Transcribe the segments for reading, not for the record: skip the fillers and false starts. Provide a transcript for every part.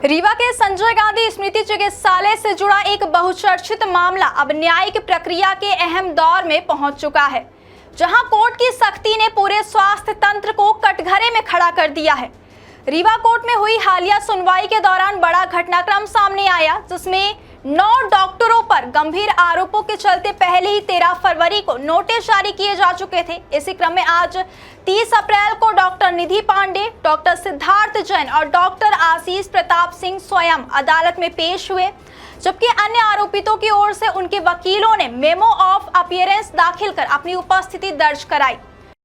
रीवा के संजय गांधी स्मृति चिकित्सालय से जुड़ा एक बहुचर्चित मामला अब न्यायिक प्रक्रिया के अहम दौर में पहुंच चुका है, जहां कोर्ट की सख्ती ने पूरे स्वास्थ्य तंत्र को कटघरे में खड़ा कर दिया है। रीवा कोर्ट में हुई हालिया सुनवाई के दौरान बड़ा घटनाक्रम सामने आया, जिसमें 9 डॉक्टरों पर गंभीर आरोपों के चलते पहले ही 13 फरवरी को नोटिस जारी किए जा चुके थे। इसी क्रम में आज 30 अप्रैल को डॉक्टर निधि पांडे, डॉक्टर सिद्धार्थ जैन और डॉक्टर आशीष प्रताप सिंह स्वयं अदालत में पेश हुए, जबकि अन्य आरोपितों की ओर से उनके वकीलों ने मेमो ऑफ अपीयरेंस दाखिल कर अपनी उपस्थिति दर्ज कराई।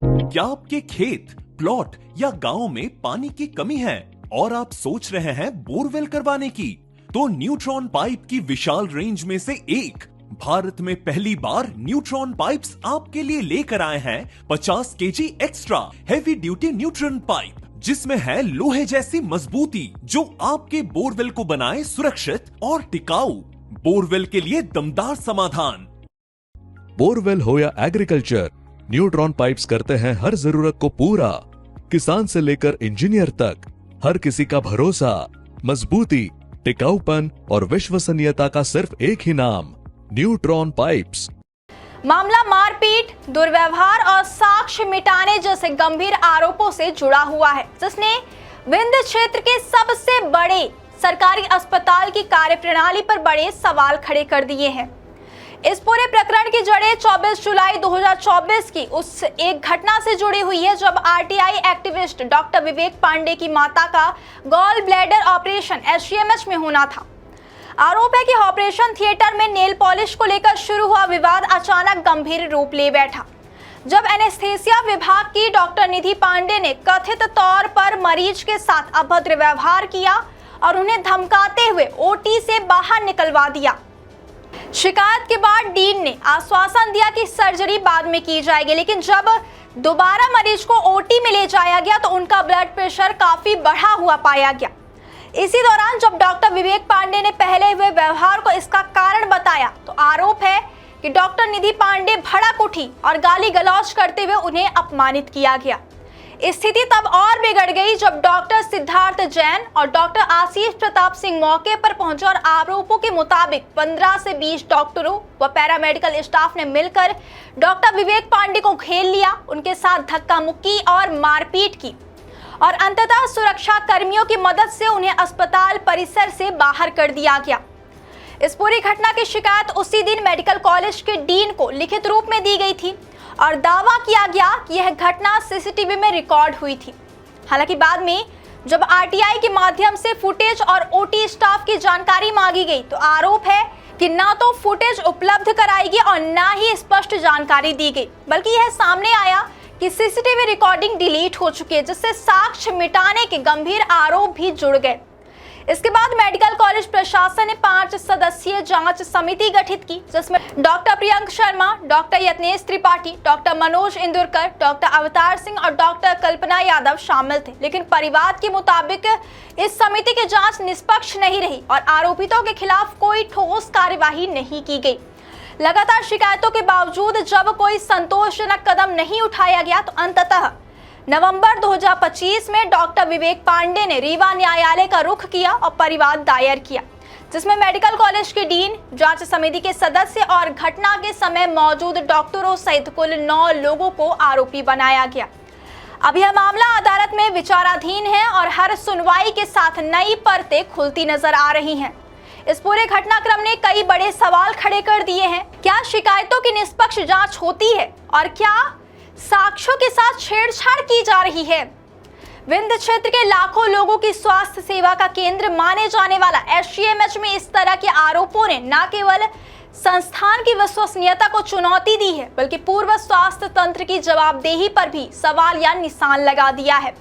क्या आपके खेत, प्लॉट या गांव में पानी की कमी है और आप सोच रहे हैं बोरवेल करवाने की? तो न्यूट्रॉन पाइप की विशाल रेंज में से एक भारत में पहली बार न्यूट्रॉन पाइप्स आपके लिए लेकर आए हैं 50 KG extra heavy duty neutron pipe, जिसमें है लोहे जैसी मजबूती जो आपके बोरवेल को बनाए सुरक्षित और टिकाऊ। बोरवेल के लिए दमदार समाधान। बोरवेल हो या एग्रीकल्चर, न्यूट्रॉन पाइप्स करते हैं हर जरूरत को पूरा। किसान से लेकर इंजीनियर तक हर किसी का भरोसा, मजबूती, टिकाऊपन और विश्वसनीयता का सिर्फ एक ही नाम, न्यूट्रॉन पाइप्स। मामला मारपीट, दुर्व्यवहार और साक्ष्य मिटाने जैसे गंभीर आरोपों से जुड़ा हुआ है, जिसने विंध्य क्षेत्र के सबसे बड़े सरकारी अस्पताल की कार्यप्रणाली पर बड़े सवाल खड़े कर दिए हैं। इस पूरे प्रकरण की जड़ें 24 जुलाई 2024 की उस एक घटना से जुड़ी हुई है, जब आरटीआई एक्टिविस्ट डॉक्टर विवेक पांडे की माता का गॉल ब्लैडर ऑपरेशन एसजीएमएच में होना था। आरोप है कि ऑपरेशन थिएटर में नेल पॉलिश को लेकर शुरू हुआ विवाद अचानक गंभीर रूप ले बैठा, जब एनेस्थेसिया विभाग की डॉक्टर निधि पांडे ने कथित तौर पर मरीज के साथ अभद्र व्यवहार किया और उन्हें धमकाते हुए ओटी से बाहर निकलवा दिया। शिकायत के बाद डीन ने आश्वासन दिया कि सर्जरी बाद में की जाएगी, लेकिन जब दोबारा मरीज को ओटी में ले जाया गया तो उनका ब्लड प्रेशर काफी बढ़ा हुआ पाया गया। इसी दौरान जब डॉक्टर विवेक पांडे ने पहले हुए व्यवहार को इसका कारण बताया, तो आरोप है कि डॉक्टर निधि पांडे भड़क उठी और गाली गलौज करते हुए उन्हें अपमानित किया गया। स्थिति तब और बिगड़ गई जब डॉक्टर सिद्धार्थ जैन और डॉक्टर आशीष प्रताप सिंह मौके पर पहुंचे और आरोपों के मुताबिक 15 से 20 डॉक्टरों व पैरामेडिकल स्टाफ ने मिलकर डॉक्टर विवेक पांडे को घेर लिया, उनके साथ धक्का मुक्की और मारपीट की और अंततः सुरक्षा कर्मियों की मदद से उन्हें अस्पताल परिसर से बाहर कर दिया गया। इस पूरी घटना की शिकायत उसी दिन मेडिकल कॉलेज के डीन को लिखित रूप में दी गई थी और दावा किया गया कि यह घटना सीसीटीवी में रिकॉर्ड हुई थी। हालांकि बाद में जब आरटीआई के माध्यम से फुटेज और ओटी स्टाफ की जानकारी मांगी गई, तो आरोप है कि ना तो फुटेज उपलब्ध कराई गई और ना ही स्पष्ट जानकारी दी गई, बल्कि यह सामने आया कि सीसीटीवी रिकॉर्डिंग डिलीट हो चुकी है, जिससे साक्ष्य मिटाने के गंभीर आरोप भी जुड़ गए। इसके बाद मेडिकल कॉलेज प्रशासन ने 5 सदस्यीय जांच समिति गठित की, जिसमें doctor Priyank Sharma, doctor Yatnesh Tripathi, doctor Manoj Indurkar, doctor Avtar Singh और डॉक्टर कल्पना यादव शामिल थे। लेकिन परिवार के मुताबिक इस समिति की जांच निष्पक्ष नहीं रही और आरोपितों के खिलाफ कोई ठोस कार्यवाही नहीं की गई। लगातार शिकायतों के बावजूद जब कोई संतोषजनक कदम नहीं उठाया गया, तो अंततः नवंबर 2025 में डॉक्टर विवेक पांडे ने रीवा न्यायालय का रुख किया और परिवाद दायर किया, जिसमें मेडिकल कॉलेज के डीन, जांच समिति के सदस्य और घटना के समय मौजूद डॉक्टरों सहित कुल 9 लोगों को आरोपी बनाया गया। अब यह मामला अदालत में विचाराधीन है और हर सुनवाई के साथ नई परतें खुलती नजर आ रही हैं। इस पूरे घटनाक्रम ने कई बड़े सवाल खड़े कर दिए हैं। क्या शिकायतों की निष्पक्ष जांच होती है और क्या साक्ष्यों के साथ छेड़छाड़ की जा रही है? विंध्य क्षेत्र के लाखों लोगों की स्वास्थ्य सेवा का केंद्र माने जाने वाला एसजीएमएच में इस तरह के आरोपों ने न केवल संस्थान की विश्वसनीयता को चुनौती दी है, बल्कि पूर्व स्वास्थ्य तंत्र की जवाबदेही पर भी सवाल या निशान लगा दिया है।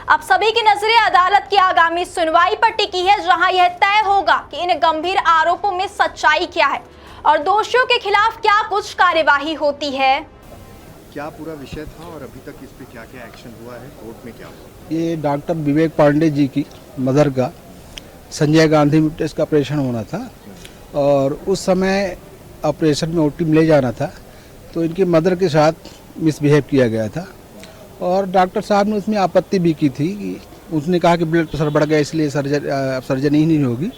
अब सभी की नजरें अदालत की आगामी सुनवाई पर टिकी है, जहां यह तय होगा कि इन गंभीर आरोपों में सच्चाई क्या है और दोषियों के खिलाफ क्या कुछ कार्यवाही होती है। क्या पूरा विषय था और अभी तक इस पे क्या क्या एक्शन हुआ है, कोर्ट में क्या हुआ? ये डॉक्टर विवेक पांडे जी की मदर का संजय गांधी म्यूटेस का ऑपरेशन होना था और उस समय ऑपरेशन में ओटी में ले जाना था, तो इनकी मदर के साथ मिसबिहेव किया गया था और डॉक्टर साहब ने उसमें आपत्ति भी की थी कि उसने कहा कि ब्लड प्रेशर बढ़ गया इसलिए सर्जरी ही नहीं होगी।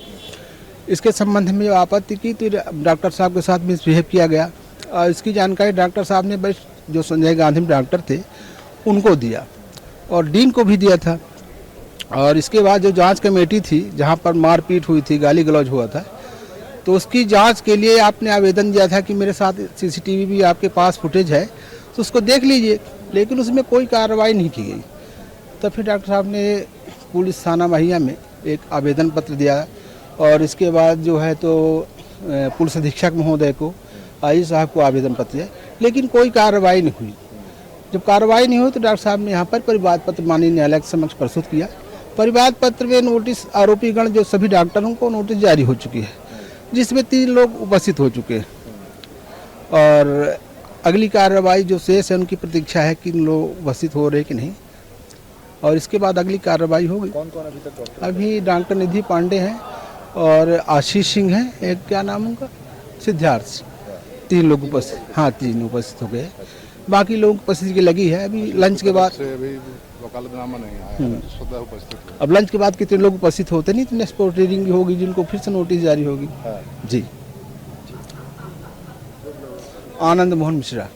इसके संबंध में जो आपत्ति की तो डॉक्टर साहब के साथ मिसबिहेव किया गया और इसकी जानकारी डॉक्टर साहब ने बस जो संजय गांधी डॉक्टर थे उनको दिया और डीन को भी दिया था। और इसके बाद जो जांच कमेटी थी जहां पर मारपीट हुई थी, गाली गलौज हुआ था, तो उसकी जांच के लिए आपने आवेदन दिया था कि मेरे साथ सीसीटीवी भी आपके पास फुटेज है तो उसको देख लीजिए, लेकिन उसमें कोई कार्रवाई नहीं की गई। तो फिर डॉक्टर साहब ने पुलिस थाना महिया में एक आवेदन पत्र दिया और इसके बाद जो है तो पुलिस अधीक्षक महोदय को, आई साहब को आवेदन पत्र दिया, लेकिन कोई कार्रवाई नहीं हुई। जब कार्रवाई नहीं हुई तो डॉक्टर साहब ने यहाँ पर परिवाद पत्र माननीय न्यायालय के समक्ष प्रस्तुत किया। परिवाद पत्र में नोटिस आरोपीगण जो सभी डॉक्टरों को नोटिस जारी हो चुकी है, जिसमें 3 लोग उपस्थित हो चुके हैं और अगली कार्रवाई जो शेष है उनकी प्रतीक्षा है कि लोग उपस्थित हो रहे कि नहीं और इसके बाद अगली कार्रवाई होगी। कौन कौन अभी तक डॉक्टर? अभी डॉक्टर निधि पांडे हैं और आशीष सिंह हैं, एक क्या नाम उनका, सिद्धार्थ, 3 लोग उपस्थित, हाँ 3 उपस्थित हो गए। बाकी लोग उपस्थिति की लगी है। अभी लंच के बाद अभी वकालतनामा नहीं आया, स्वतः उपस्थित हुए। अब लंच के बाद कितने लोग उपस्थित होते नहीं तो नेक्स्ट प्रोसीडिंग होगी जिनको फिर से नोटिस जारी होगी। जी, आनंद मोहन मिश्रा।